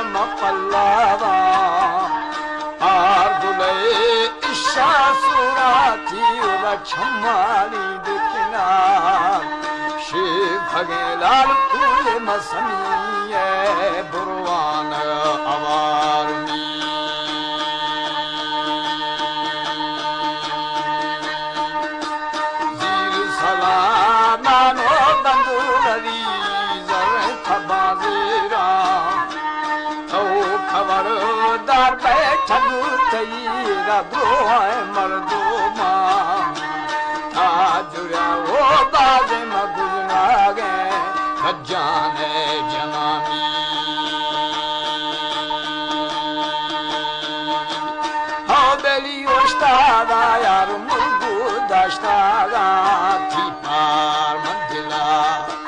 مقلبا آردوله ایشا سوراتی و چمالی دکنار شیب خگلال پول مسمیه بروان آوارمی زیر سلامانو دندولوی زر تبازیرا در بیٹھلو تیرا بروائے مردوما تاجریا وہ باز مگزنا گئے بجان جنامی ہاں بیلی اشتادا یار مرگو داشتادا تھی پار منزلہ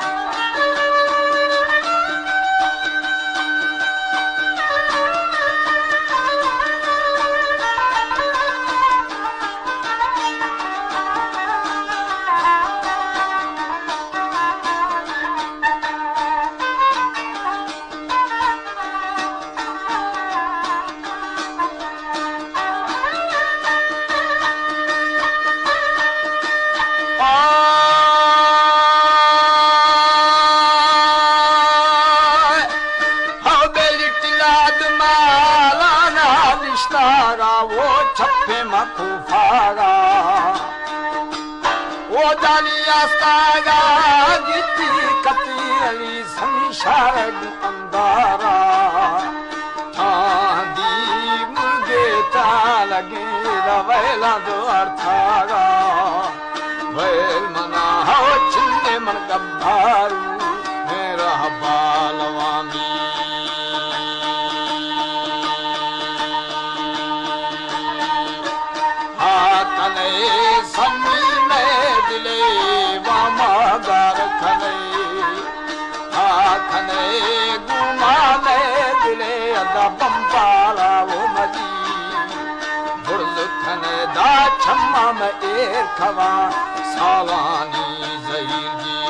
वो छप्पे मखूफागा वो जाली आस्तागा जिती कतीली संशारग अंदारा दी मुर्गे तालगे रवेला दो अर्थागा वेल मना हो चिन्ने मन गब्बारू मेरा बालवामी समी में दिले वामा गार खने खने गुमा में दिले अदा बम्बाला वो मदी बुर्ज खने दा छम्मा में एर खवा सावानी जहीर जी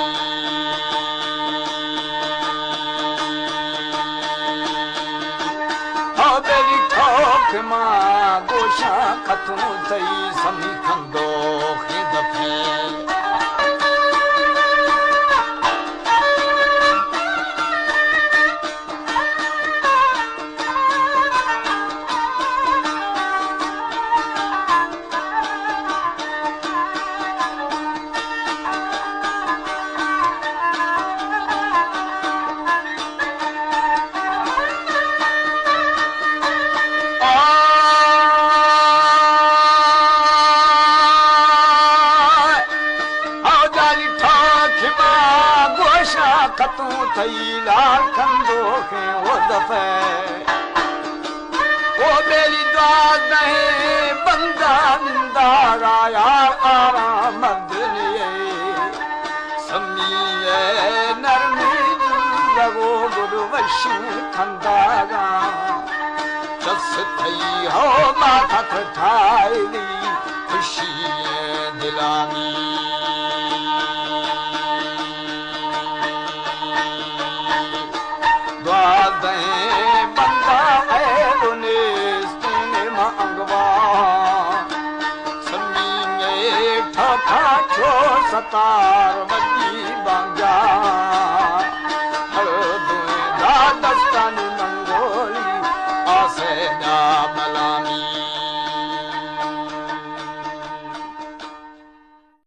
बेली ठोक मां गोशा खतू थई समी खंदो दफे खतू थई लाल खंदो खे वो दफे वो बेली द्वार नहीं बंदा निंदारा यार आराम दिलिए समीए नरमी लगो गुरुवशी खंदागा चस थई हो माथा ठाईली खुशी दिलानी बंदा अंगवा समी में ठा छो सतार